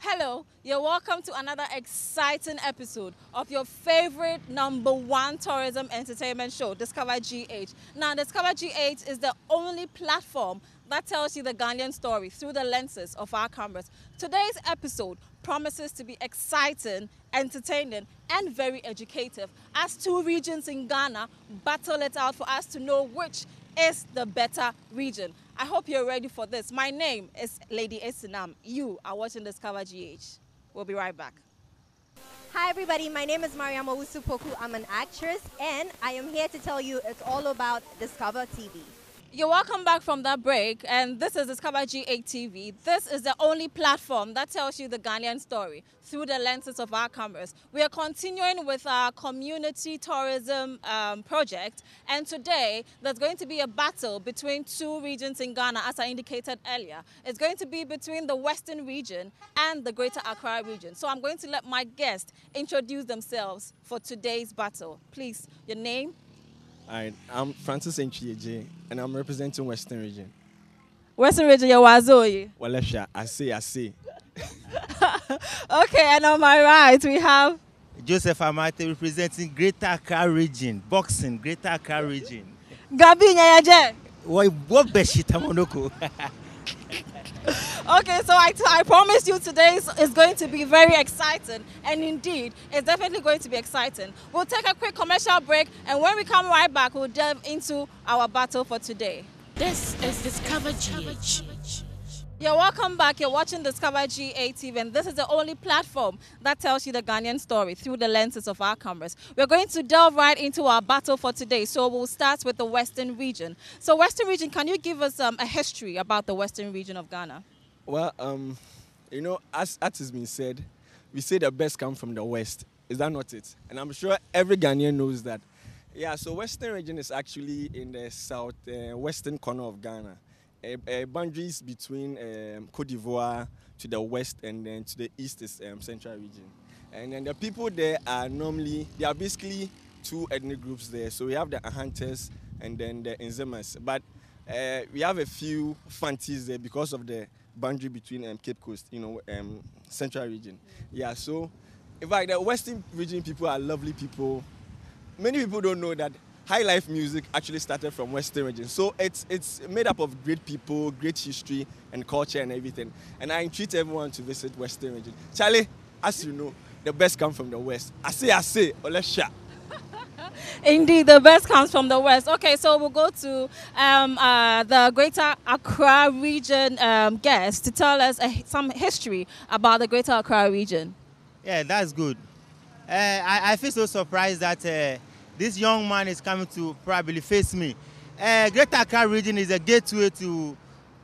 Hello, you're welcome to another exciting episode of your favorite #1 tourism entertainment show, Discover GH. Now, Discover GH is the only platform that tells you the Ghanaian story through the lenses of our cameras. Today's episode promises to be exciting, entertaining, and very educative as two regions in Ghana battle it out for us to know which is the better region. I hope you're ready for this. My name is Lady Esinam. You are watching Discover GH. We'll be right back. Hi everybody, my name is Mariam Owusu-Poku. I'm an actress and I am here to tell you it's all about Discover TV. You're welcome back from that break, and this is Discover GH TV. This is the only platform that tells you the Ghanaian story through the lenses of our cameras. We are continuing with our community tourism project, and today there's going to be a battle between two regions in Ghana, as I indicated earlier. It's going to be between the Western region and the Greater Accra region. So I'm going to let my guests introduce themselves for today's battle. Please, your name? Alright, I'm Francis Nchieje, and I'm representing Western Region. Western region, you're Wazoyi. Walesha, I say. Okay, and on my right we have Joseph Amate representing Greater Accra region, boxing, Greater Accra region. Gabi Nyayaje. What beshita monoko? Okay, so I promised you today is going to be very exciting, and indeed, it's definitely going to be exciting. We'll take a quick commercial break, and when we come right back, we'll delve into our battle for today. This is Discover GH. You're welcome back. You're watching Discover GH TV, and this is the only platform that tells you the Ghanaian story through the lenses of our cameras. We're going to delve right into our battle for today, so we'll start with the Western region. So, Western region, can you give us a history about the Western region of Ghana? Well, as has been said, we say the best come from the West. Is that not it? And I'm sure every Ghanaian knows that. Yeah, so Western region is actually in the south western corner of Ghana. Boundaries between Cote d'Ivoire to the west and then to the east is Central region. And then the people there are basically two ethnic groups there. So we have the Ahantes and then the Nzemas. But we have a few Fantis there because of the boundary between Cape Coast, Central region. Yeah, so in fact, the Western region people are lovely people. Many people don't know that high life music actually started from Western region. So it's made up of great people, great history and culture and everything. And I entreat everyone to visit Western region. Charlie, as you know, the best come from the West. I say, Olesha. Indeed, the best comes from the West. Okay, so we'll go to the Greater Accra region guest to tell us some history about the Greater Accra region. Yeah, that's good. I feel so surprised that this young man is coming to probably face me. Greater Accra region is a gateway to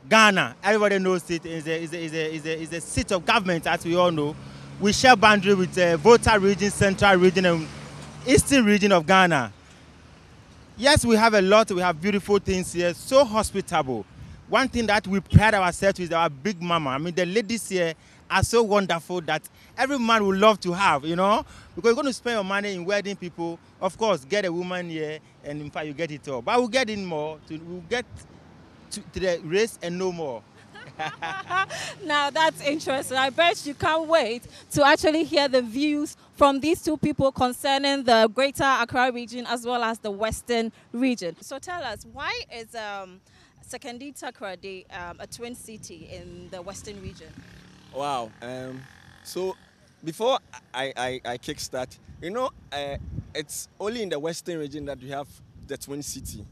Ghana. Everybody knows it. It's a seat of government, as we all know. We share boundary with Volta region, Central region, and Eastern region of Ghana. Yes, we have a lot. We have beautiful things here. So hospitable. One thing that we pride ourselves with is our big mama. I mean, the ladies here are so wonderful that every man would love to have, because you're going to spend your money in wedding people. Of course, get a woman here, and in fact, you get it all. But we'll get in more. We'll get to the race and no more. Now, that's interesting. I bet you can't wait to actually hear the views from these two people concerning the Greater Accra region as well as the Western region. So tell us, why is Sekindi Takoradi a twin city in the Western region? Wow. So before I kickstart, it's only in the Western region that we have the twin city.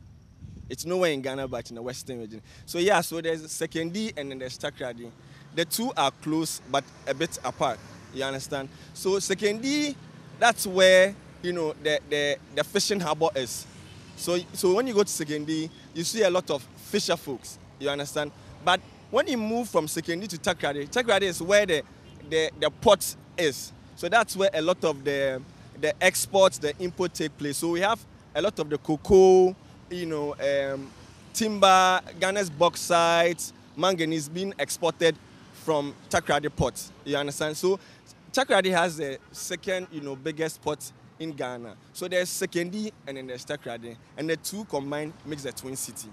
It's nowhere in Ghana but in the Western region. So yeah, so there's Sekindi and then there's Takoradi. The two are close but a bit apart. You understand? So Sekindi, that's where the fishing harbor is. So when you go to Sekindi, you see a lot of fisher folks. You understand? But when you move from Sekindi to Takoradi is where the port is. So that's where a lot of the exports, the import take place. So we have a lot of the cocoa, timber, Ghana's bauxite, manganese being exported from Takoradi port. You understand? So Takoradi has the second, biggest port in Ghana. So there's Sekindi and then there's Takoradi, and the two combined makes the twin city.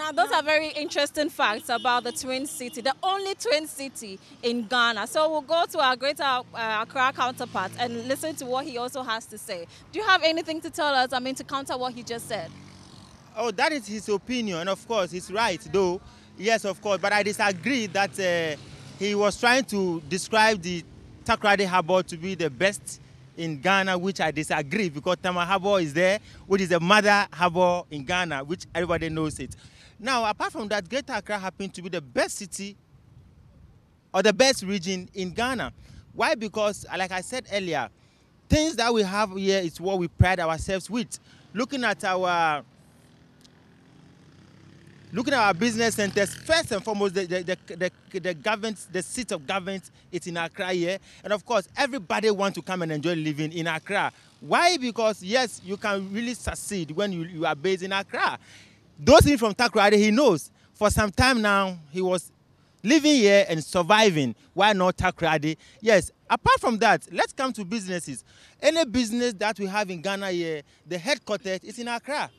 Now, those are very interesting facts about the twin city, the only twin city in Ghana. So we'll go to our greater Accra counterpart and listen to what he also has to say. Do you have anything to tell us, to counter what he just said? Oh, that is his opinion. Of course, he's right, though. Yes, of course. But I disagree that he was trying to describe the Takoradi Harbour to be the best in Ghana, which I disagree, because Tama Harbour is there, which is the mother harbour in Ghana, which everybody knows it. Now, apart from that, Greater Accra happened to be the best city or the best region in Ghana. Why? Because, like I said earlier, things that we have here is what we pride ourselves with. Looking at our business centers, first and foremost, the government, the seat of government, it's in Accra here. And of course, everybody wants to come and enjoy living in Accra. Why? Because, yes, you can really succeed when you are based in Accra. Those in from Takoradi, he knows. For some time now, he was living here and surviving. Why not Takoradi? Yes, apart from that, let's come to businesses. Any business that we have in Ghana here, the headquarters is in Accra.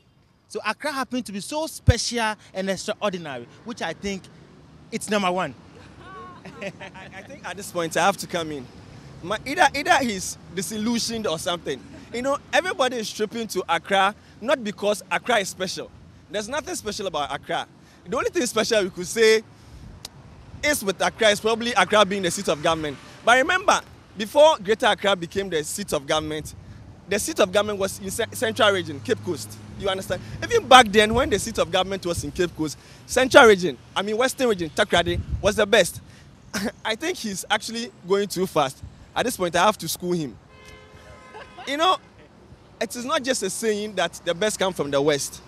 So Accra happens to be so special and extraordinary, which I think it's number one. I think at this point I have to come in. Either he's disillusioned or something. Everybody is tripping to Accra, not because Accra is special. There's nothing special about Accra. The only thing special we could say is with Accra is probably Accra being the seat of government. But remember, before Greater Accra became the seat of government was in Central Region, Cape Coast. You understand? Even back then, when the seat of government was in Cape Coast, Central Region, Western Region, Takoradi, was the best. I think he's actually going too fast. At this point, I have to school him. It is not just a saying that the best come from the West.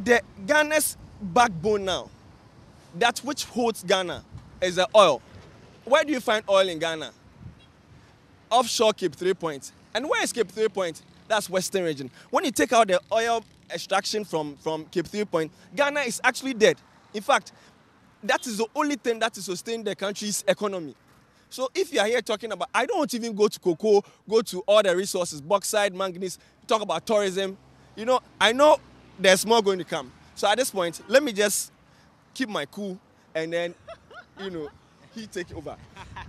The Ghana's backbone now, that which holds Ghana, is the oil. Where do you find oil in Ghana? Offshore Cape 3 Point. And where is Cape 3 Point? That's Western Region. When you take out the oil extraction from Cape 3 Point, Ghana is actually dead. In fact, that is the only thing that is sustaining the country's economy. So if you are here talking about, I don't want to even go to cocoa, go to all the resources, bauxite, manganese, talk about tourism. I know there's more going to come. So at this point, let me just keep my cool and then, he take over.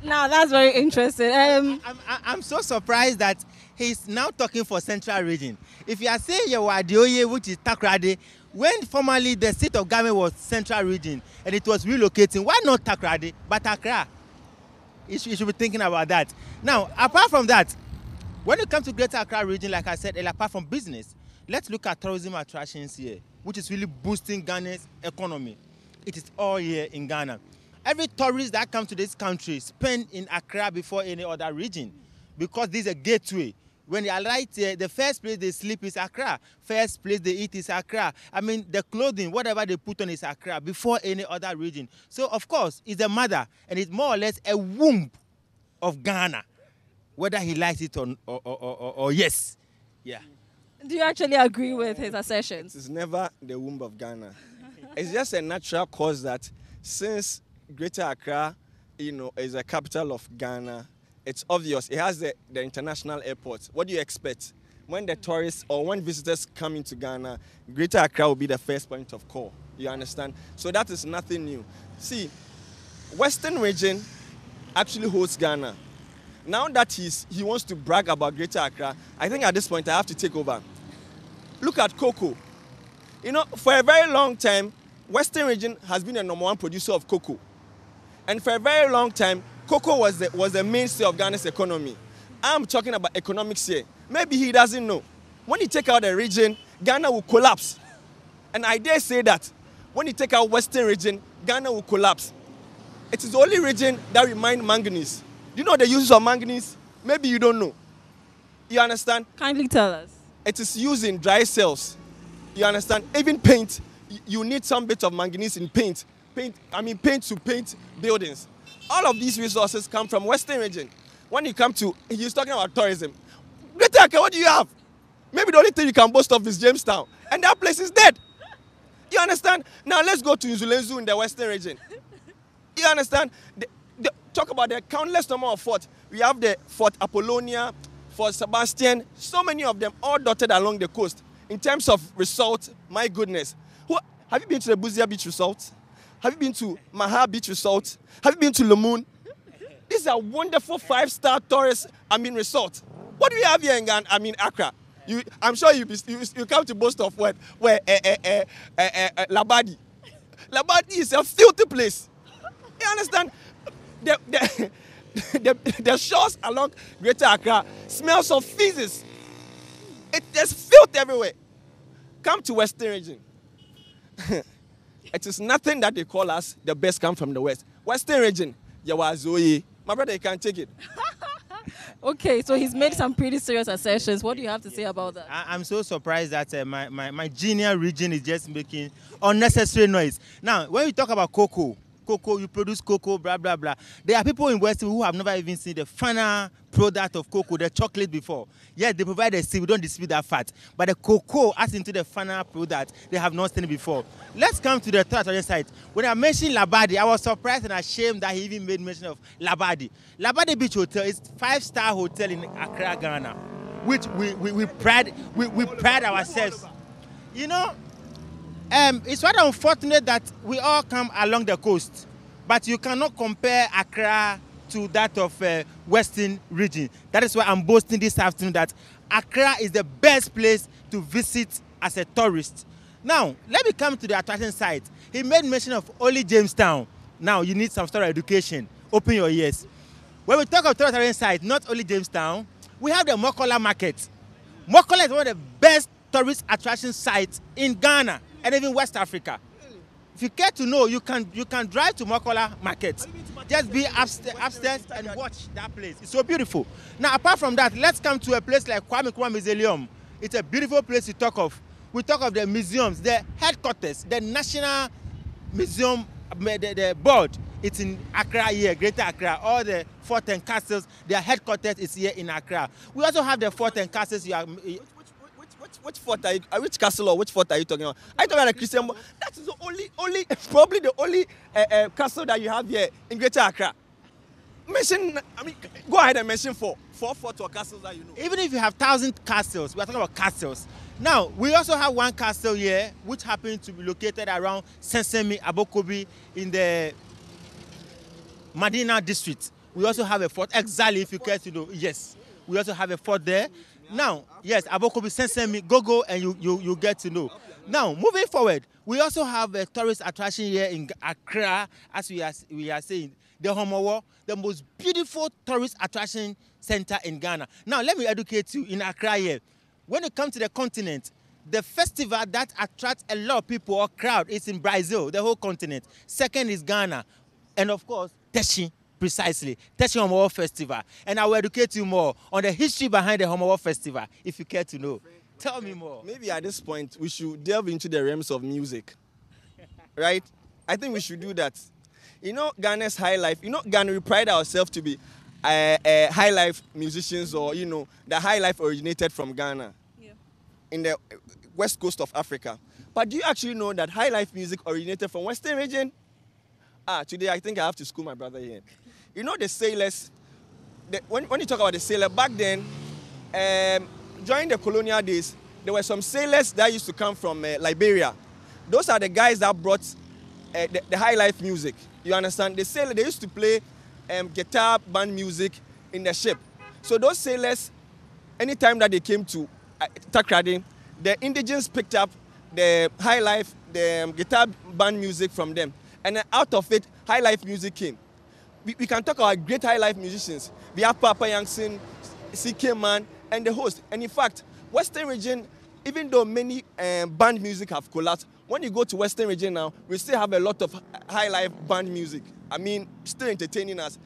Now, that's very interesting. I'm so surprised that he's now talking for Central Region. If you are saying Yawadioye, which is Takoradi, when formerly the seat of government was Central Region and it was relocating, why not Takoradi, but Accra? You should be thinking about that. Now, apart from that, when it comes to Greater Accra Region, like I said, apart from business, let's look at tourism attractions here, which is really boosting Ghana's economy. It is all here in Ghana. Every tourist that comes to this country spends in Accra before any other region, because this is a gateway. When they arrive here, the first place they sleep is Accra. First place they eat is Accra. The clothing, whatever they put on is Accra before any other region. So, of course, it's a mother, and it's more or less a womb of Ghana, whether he likes it or yes. Yeah. Do you actually agree with his assertions? It's never the womb of Ghana. It's just a natural cause that since Greater Accra, is a capital of Ghana, it's obvious. It has the international airport. What do you expect? When the tourists or when visitors come into Ghana, Greater Accra will be the first point of call. You understand? So that is nothing new. See, Western Region actually holds Ghana. Now that he wants to brag about Greater Accra, I think at this point I have to take over. Look at cocoa. For a very long time, Western Region has been the #1 producer of cocoa. And for a very long time, cocoa was the mainstay of Ghana's economy. I'm talking about economics here. Maybe he doesn't know. When you take out a region, Ghana will collapse. And I dare say that when you take out Western Region, Ghana will collapse. It is the only region that reminds manganese. Do you know the uses of manganese? Maybe you don't know. You understand? Kindly tell us. It is used in dry cells. You understand? Even paint, you need some bit of manganese in paint. Paint to paint buildings. All of these resources come from Western Region. When you come to, he's talking about tourism. Greater Accra, what do you have? Maybe the only thing you can boast of is Jamestown. And that place is dead. You understand? Now let's go to Nzulenzu in the Western Region. You understand? Talk about the countless number of forts. We have the Fort Apollonia, Fort Sebastian, so many of them all dotted along the coast. In terms of result, my goodness. Have you been to the Buzia Beach Resort? Have you been to Maha Beach Resort? Have you been to Lamoon? These are wonderful 5-star tourist, resort. What do we have here in Ghana? Accra. I'm sure you come to boast of where Labadi. Labadi is a filthy place. You understand? The shores along Greater Accra smells of feces. There's filth everywhere. Come to Western region. It is nothing that they call us the best come from the West. Western region, Yawazoye. My brother, you can't take it. Okay, so he's made some pretty serious assertions. What do you have to say about that? I'm so surprised that my junior region is just making unnecessary noise. Now, when we talk about cocoa, you produce cocoa, blah, blah, blah. There are people in Western who have never even seen the final product of cocoa, the chocolate before. Yes, they provide the seed, we don't dispute that fact. But the cocoa, as into the final product, they have not seen it before. Let's come to the third side. When I mentioned Labadi, I was surprised and ashamed that he even made mention of Labadi. Labadi Beach Hotel is a 5-star hotel in Accra, Ghana, which we pride ourselves. You know, it's rather unfortunate that we all come along the coast, but you cannot compare Accra to that of Western region. That is why I'm boasting this afternoon that Accra is the best place to visit as a tourist. Now, let me come to the attraction side. He made mention of only Jamestown. Now, you need some sort of education. Open your ears. When we talk of tourist attraction side, not only Jamestown, we have the Mokola Market. Mokola is one of the best tourist attraction sites in Ghana and even West Africa. If you care to know, you can drive to Mokola Market. Just be upstairs and watch that place. It's so beautiful. Now, apart from that, let's come to a place like Kwame Nkrumah Museum. It's a beautiful place to talk of. We talk of the museums, the headquarters, the National Museum, the board. It's in Accra here, Greater Accra. All the forts and castles, their headquarters is here in Accra. We also have the forts and castles. Which fort are you, which castle or which fort are you talking about? I talking about the Christian. That is the only, probably the only castle that you have here in Greater Accra. Mention, go ahead and mention four forts or castles that you know. Even if you have 1,000 castles, we are talking about castles. Now, we also have one castle here, which happens to be located around Sensemi, Abokobi, in the Madina district. We also have a fort, exactly if you care to know. Yes, we also have a fort there. Now, yes, Abokobi, Sensemi, go and you get to know. Now, moving forward, we also have a tourist attraction here in Accra, as we are saying, the Homowo, the most beautiful tourist attraction center in Ghana. Now, let me educate you in Accra here. When it comes to the continent, the festival that attracts a lot of people or crowd is in Brazil, the whole continent. Second is Ghana. And of course, Teshi, precisely. Teshi Homowo Festival. And I will educate you more on the history behind the Homowo Festival, if you care to know. Tell me more. Maybe at this point, we should delve into the realms of music. Right? I think we should do that. You know, Ghana's high life. You know, Ghana, we pride ourselves to be high life musicians, or, you know, the high life originated from Ghana. Yeah. In the west coast of Africa. But do you actually know that high life music originated from Western region? Today I think I have to school my brother here. You know the sailors, when you talk about the sailor, back then, during the colonial days, there were some sailors that used to come from Liberia. Those are the guys that brought the high life music. You understand? The sailor, they used to play guitar band music in the ship. So those sailors, anytime that they came to Takrady, the indigenous picked up the high life, the guitar band music from them. And then out of it, high life music came. We can talk about great high life musicians. We have Papa Yankson, CK Man, and the host. And in fact, Western region, even though many band music have collapsed, when you go to Western region now, we still have a lot of high life band music. Still entertaining us.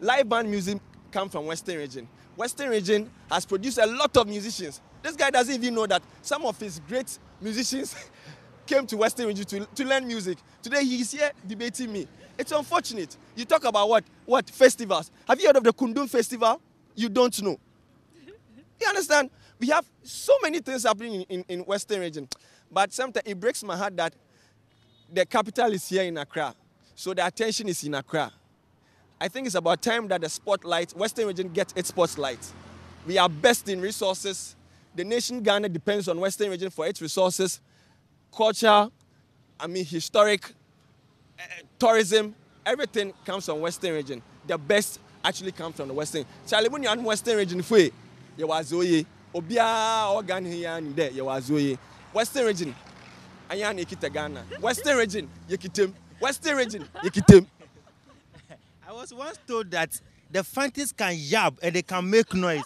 Live band music comes from Western region. Western region has produced a lot of musicians. This guy doesn't even know that some of his great musicians came to Western region to learn music. Today he's here debating me. It's unfortunate. You talk about what festivals. Have you heard of the Kundum Festival? You don't know. You understand? We have so many things happening in Western region. But sometimes it breaks my heart that the capital is here in Accra. So the attention is in Accra. I think it's about time that the spotlight, Western region gets its spotlight. We are best in resources. The nation Ghana depends on Western region for its resources, culture, I mean, historic tourism, everything comes from Western region. The best actually comes from the Western. Charlie, when you're in Western region, you was Zoye. Obia organ here and there, you was Zoye. Western region, Ayan Yekita Ghana. Western region, Yekitim. Western region, Yekitim. I was once told that the Fantis can yab and they can make noise.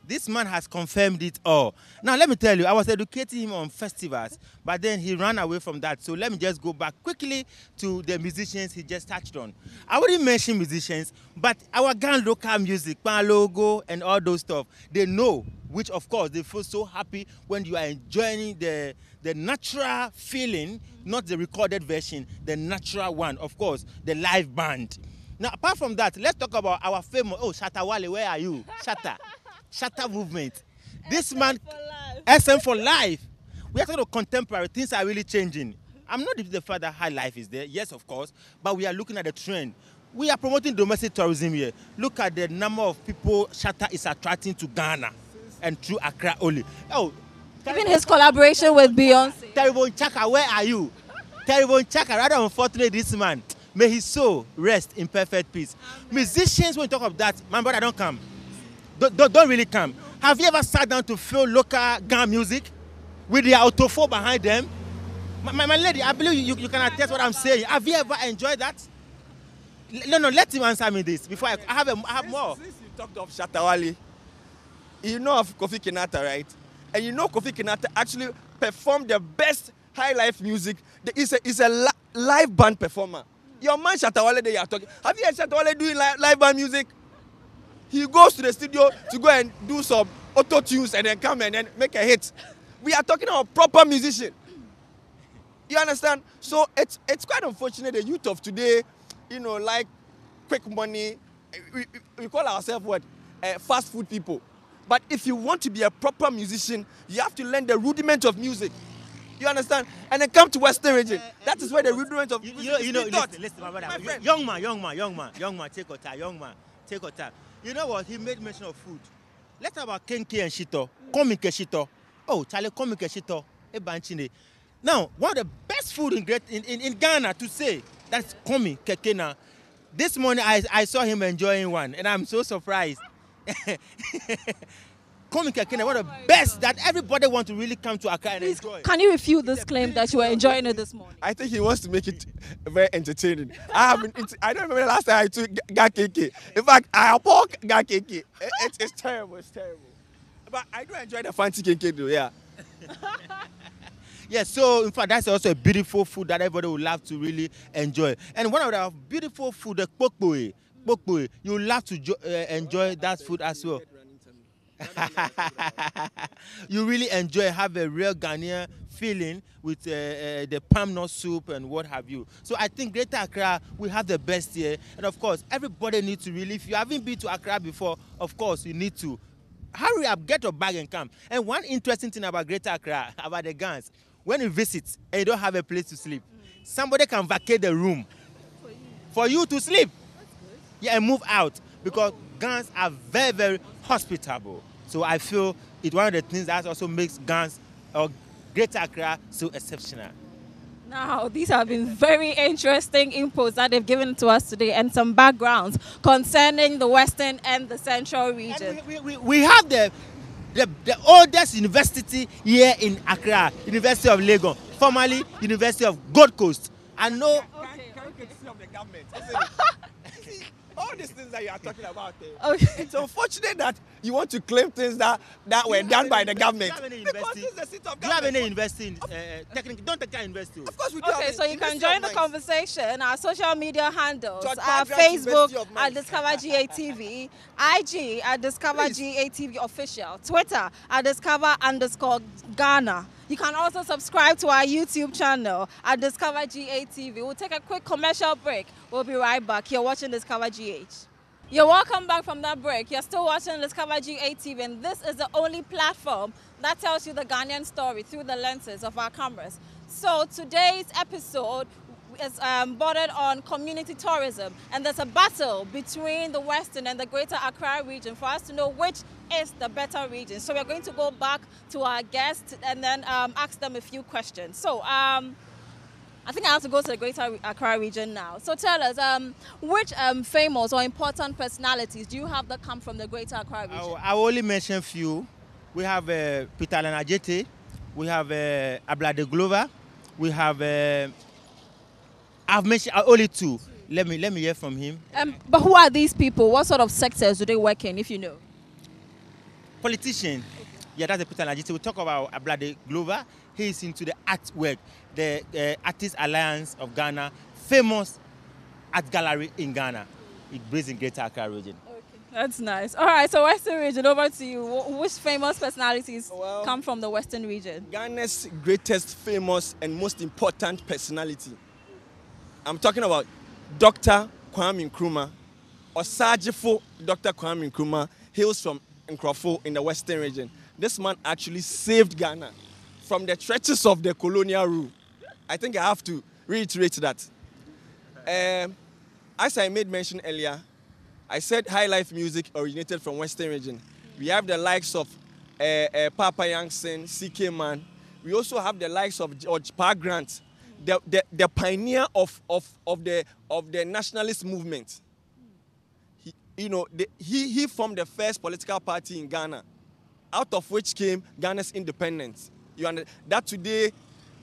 This man has confirmed it all. Now, let me tell you, I was educating him on festivals, but then he ran away from that. So let me just go back quickly to the musicians he just touched on. I wouldn't mention musicians, but our Ghana local music, Pan Logo and all those stuff, they know, which of course they feel so happy when you are enjoying the natural feeling, not the recorded version, the natural one, of course, the live band. Now, apart from that, let's talk about our famous, Shatta Wale, where are you? Shatta movement. This man, SM for life. We are talking about contemporary. Things are really changing. I'm not the fact that high life is there. Yes, of course. But we are looking at the trend. We are promoting domestic tourism here. Look at the number of people Shatta is attracting to Ghana and through Accra only. Even his collaboration with Beyonce. Terrible Chaka, where are you? Terrible Chaka, rather unfortunately, this man. May his soul rest in perfect peace. Amen. Musicians, when you talk of that, my brother, don't come. Don't really come. Have you ever sat down to feel local Ghana music with the autophone behind them? My lady, I believe you can attest what I'm saying. Have you ever enjoyed that? No, let him answer me this before I have more. Since you talked of Shatta Wale, you know of Kofi Kinata, right? And you know Kofi Kinata actually performed the best high life music. He's a live band performer. Your man Shatta Wale, they are talking. Have you heard Shatta Wale doing live band music? He goes to the studio to go and do some auto tunes and then come and then make a hit. We are talking about proper musician. You understand? So it's quite unfortunate the youth of today, like quick money. We call ourselves what? Fast food people. But if you want to be a proper musician, you have to learn the rudiment of music. You understand? And then come to Western region. That is where the rudiment of music is listen, my brother. Young man, take your time. You know what? He made mention of food. Let's talk about Kenke and Shito. Komike Shito. Oh, Charlie, Komike Shito. Now, one of the best food in Ghana to say, that's Komi Kekena. This morning, I saw him enjoying one, and I'm so surprised. Komi Kekena, one of the best that everybody wants to really come to Accra and enjoy. Can you refute this claim that you were enjoying it this morning? I think he wants to make it very entertaining. I don't remember the last time I took gakeke. In fact, I pork gakeke. It's terrible. It's terrible. But I do enjoy the fancy keke though. Yeah. Yeah. So in fact, that's also a beautiful food that everybody would love to really enjoy. And one of the beautiful food, the pokpoe, you will love to enjoy that food as well. You really have a real Ghanaian feeling with the palm nut soup and what have you. So I think Greater Accra, we have the best here. And of course, everybody needs to really, if you haven't been to Accra before, of course, you need to hurry up, get your bag and come. And one interesting thing about Greater Accra, about the Gans, when you visit and you don't have a place to sleep, somebody can vacate the room for you to sleep. Yeah, and move out, because Gans are very, very hospitable. So I feel it's one of the things that also makes Gans or Greater Accra so exceptional. Now, these have been very interesting inputs that they've given to us today, and some backgrounds concerning the Western and the Central region. And we have the oldest university here in Accra, University of Lagos, formerly University of Gold Coast. I know. Of the government, isn't it? All these things that you are talking about, okay. It's unfortunate that you want to claim things that were done by the government. Because this is the seat of government. Do you have any university in technically? Don't take university. Of course we do. Okay, so you can join the conversation. Our social media handles, George our Padras Facebook at Discover GATV, IG at Discover GATV Official, Twitter at Discover_Ghana. You can also subscribe to our YouTube channel at Discover GATV. We'll take a quick commercial break. We'll be right back. You're watching Discover GH. You're welcome back from that break. You're still watching Discover GATV, and this is the only platform that tells you the Ghanaian story through the lenses of our cameras. So today's episode is bordered on community tourism, and there's a battle between the Western and the Greater Accra region for us to know which is the better region. So we're going to go back to our guests and then ask them a few questions. So I think I have to go to the Greater Accra region now. So tell us, which famous or important personalities do you have that come from the Greater Accra region? I will only mention few. We have Peter Lanajete, we have Ablade Glover, we have. I've mentioned only two. Let me hear from him. But who are these people? What sort of sectors do they work in, if you know? Politician. Yeah, that's the Peter Lanajete. We talk about Ablade Glover. He is into the artwork, the Artist Alliance of Ghana, famous art gallery in Ghana. It based in Greater Accra region. Okay, that's nice. All right, so Western region, over to you. Which famous personalities come from the Western region? Ghana's greatest, famous, and most important personality. I'm talking about Dr. Kwame Nkrumah, Osajifo Dr. Kwame Nkrumah, hails from Nkrofo in the Western region. This man actually saved Ghana from the treacherous of the colonial rule. I think I have to reiterate that. As I made mention earlier, I said high life music originated from Western region. We have the likes of Papa Youngson, CK Man. We also have the likes of George Park Grant, the pioneer of the nationalist movement. He formed the first political party in Ghana, out of which came Ghana's independence. That today,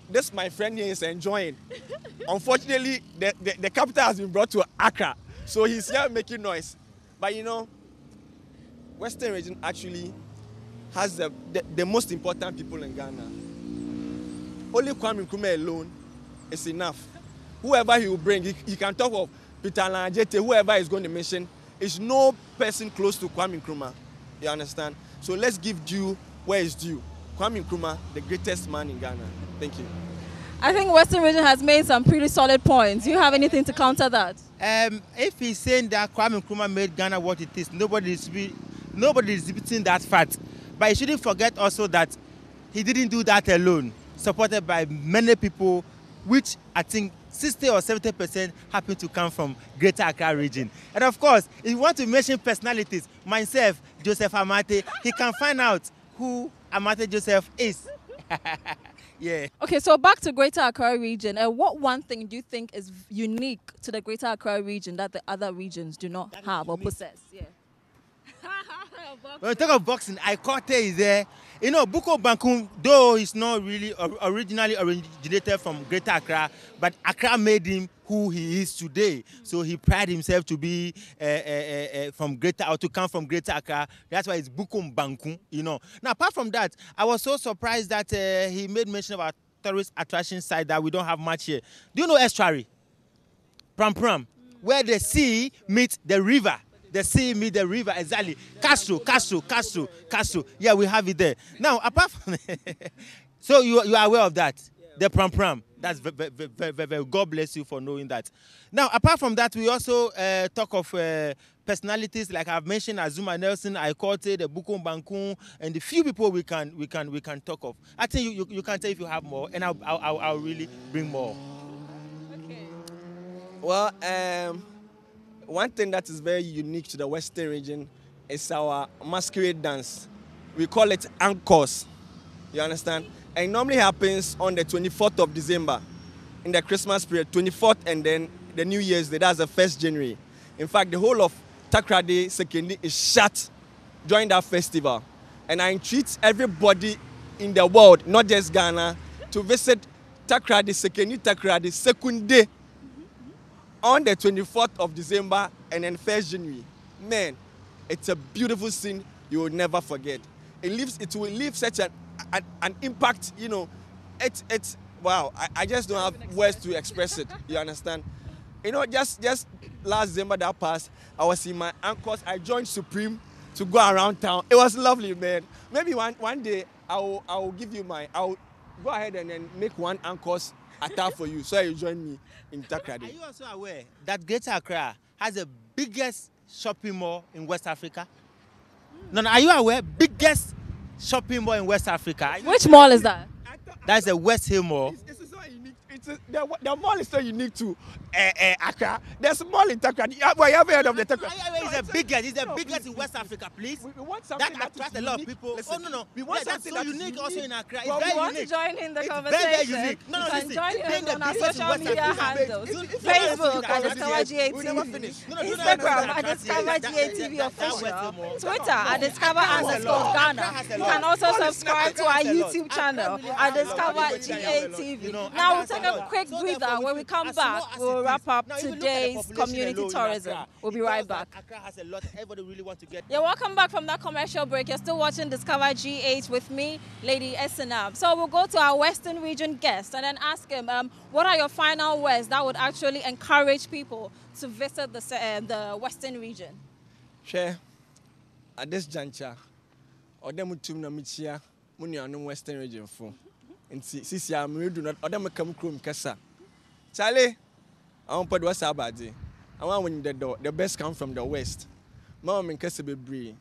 this my friend here is enjoying. Unfortunately, the capital has been brought to Accra, so he's here making noise. But Western region actually has the most important people in Ghana. Only Kwame Nkrumah alone is enough. Whoever he will bring, he can talk of Peter Lanajete, whoever is going to mention, is no person close to Kwame Nkrumah. You understand? So let's give due where it's due. Kwame Nkrumah, the greatest man in Ghana. Thank you. I think Western region has made some pretty solid points. Do you have anything to counter that? If he's saying that Kwame Nkrumah made Ghana what it is, nobody is disputing that fact. But you shouldn't forget also that he didn't do that alone, supported by many people, which I think 60 or 70% happen to come from Greater Accra region. And of course, if you want to mention personalities, myself, Joseph Amate, he can find out who Amate Joseph is. Yeah. Okay, so back to Greater Accra region. What one thing do you think is unique to the Greater Accra region that the other regions do not have or possess? Yeah. When we talk of boxing, Ikote is there. Buko Bankum, though he's not really originally originated from Greater Accra, but Accra made him who he is today. So he prided himself to be from Greater, or to come from Greater Accra. That's why it's Buko Bankum, Now, apart from that, I was so surprised that he made mention about tourist attraction site that we don't have much here. Do you know Estuary? Pram, where the sea meets the river. The sea meet the river, exactly. Castro. Yeah, we have it there. Now, apart from so you are aware of that? Yeah. The pram. That's very, God bless you for knowing that. Now, apart from that, we also talk of personalities like I've mentioned, Azuma Nelson, Ikote, the Buko Bankun, and the few people we can talk of. I think you can tell if you have more, and I'll really bring more. Okay. Well, one thing that is very unique to the Western region is our Masquerade Dance. We call it Anchors. You understand? And it normally happens on the 24th of December in the Christmas period, 24th, and then the New Year's Day, that's the 1st January. In fact, the whole of Takrady Sekendi is shut during that festival. And I entreat everybody in the world, not just Ghana, to visit Takrady Sekendi on the 24th of December and then 1st January. Man, it's a beautiful scene you will never forget. It will leave such an impact, it's wow. I just don't have words to express it. You understand? Just last December that passed, I was in my uncle's. I joined Supreme to go around town. It was lovely, man. Maybe one day I'll give you I'll go ahead and then make one uncle's attack for you, so you join me in Takrady. Are you also aware that Greater Accra has the biggest shopping mall in West Africa? No, are you aware? Biggest shopping mall in West Africa. Which mall is that? That's the West Hill Mall. It's so unique. The mall is so unique too. Accra. There's mall in Accra. You have heard of the Accra? It's the biggest. It's the biggest in West Africa, please. We want something That attracts a lot of people. Listen, Oh no. we want That's something so that's unique also in Accra. Well, It's we very want to unique. join in the It's conversation. very unique. No, you can listen. join Being us the on our biggest in social West media Africa. handles. It's Facebook at Discover Discover GA. We never GA finish. TV. No, Instagram at Discover GA TV official. Twitter at Discover _ Ghana. You can also subscribe to our YouTube channel at Discover GA TV. Now we'll take a quick breather. When we come back, we'll wrap up today's community tourism. We'll be right back. Accra has a lot. Everybody really wants to get. Yeah, welcome back from that commercial break. You're still watching Discover GH with me, Lady Esinam. So we'll go to our Western region guest and then ask him, what are your final words that would actually encourage people to visit the Western region? Share at this juncture, or them with na michia, money on Western region for. And see, I'm do not, or them come chrome kasa. Charlie, I won't put what's about it. I want when the door, the best come from the west. Mama and Kessa be bree.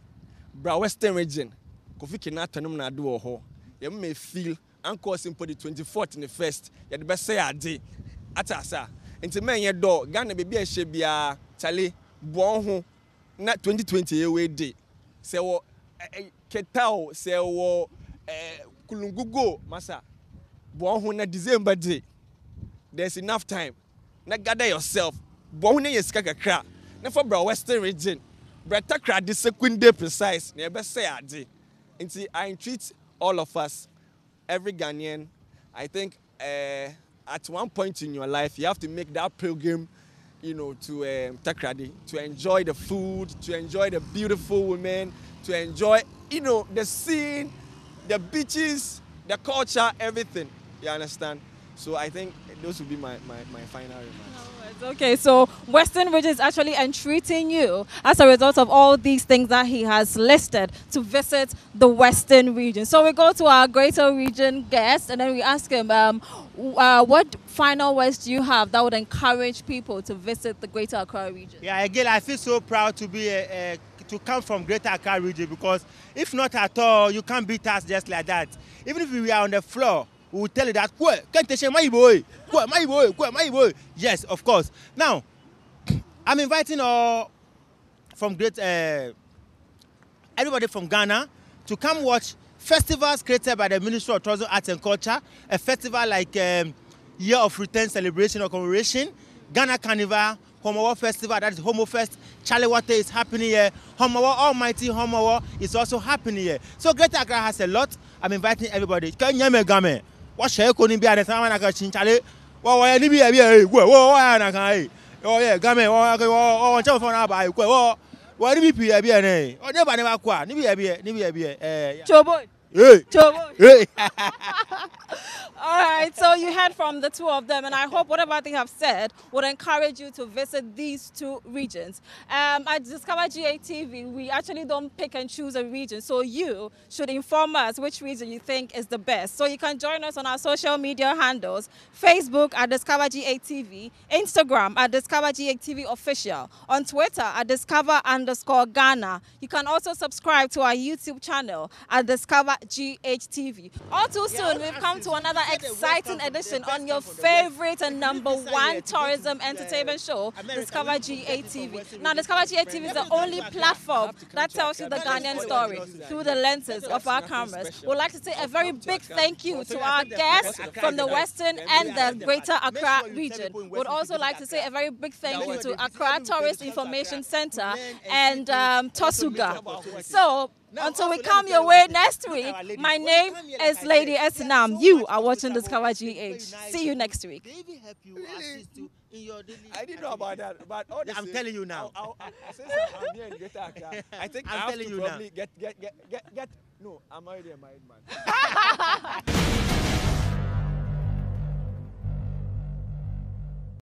Bra Western region, Kofi Kinata no na do ho. You may feel Uncle Simple the 24th in the first. You're the best say a day. Atasa. Into men your door, Ghana baby a shebia, Charlie, born home, not 2020 away day. Say what Ketao, say what Kulungugo, Massa. Born home na December day. There's enough time. Now gather yourself. Born in your skakakra. Now for Bra Western region. Bratakra this second day precise. Never say a day. Until I entreat all of us, every Ghanaian, I think at one point in your life, you have to make that pilgrim, to Takrady, to enjoy the food, to enjoy the beautiful women, to enjoy, the scene, the beaches, the culture, everything. You understand? So I think those would be my final remarks. Okay, so Western region is actually entreating you as a result of all these things that he has listed to visit the Western region. So we go to our Greater Region guest and then we ask him, what final words do you have that would encourage people to visit the Greater Accra region? Yeah, again, I feel so proud to be to come from Greater Accra region because if not at all, you can't beat us just like that. Even if we are on the floor, we will tell you that, my boy. Yes, of course. Now, I'm inviting all from everybody from Ghana to come watch festivals created by the Ministry of Tourism, Arts and Culture, a festival like Year of Return Celebration or Commemoration, Ghana Carnival, Homowa Festival, that is Homo Fest, Charlie Water is happening here, Homowa, Almighty Homowa is also happening here. So Greater Accra has a lot. I'm inviting everybody. What shall you be at the time I got Charlie? Oh, yeah, Game, oh, telephone about what do you be a beer? Or never qua, Chobo. Hey. Chobo. All right, so you heard from the two of them, and I hope whatever they have said would encourage you to visit these two regions. At Discover GA TV, we actually don't pick and choose a region, so you should inform us which region you think is the best. So you can join us on our social media handles, Facebook at Discover GA TV, Instagram at Discover GA TV Official, on Twitter at Discover_Ghana. You can also subscribe to our YouTube channel at Discover GH TV. All too soon, we've come to another exciting edition on your favorite and #1 tourism entertainment show, Discover GA TV. Now, Discover GA TV is the only platform that tells you the Ghanaian story through the lenses of our cameras. We'd like to say a very big thank you to our guests from the Western and the Greater Accra region. We'd also like to say a very big thank you to Accra Tourist Information Center and Tosuga. So, until we come your way next week, my name is Lady Esinam. You are watching Discover GH. See you next week. I didn't know about that, but I'm telling you now. Since I'm here in Greater Accra, I think I have to probably get. No, I'm already a married man.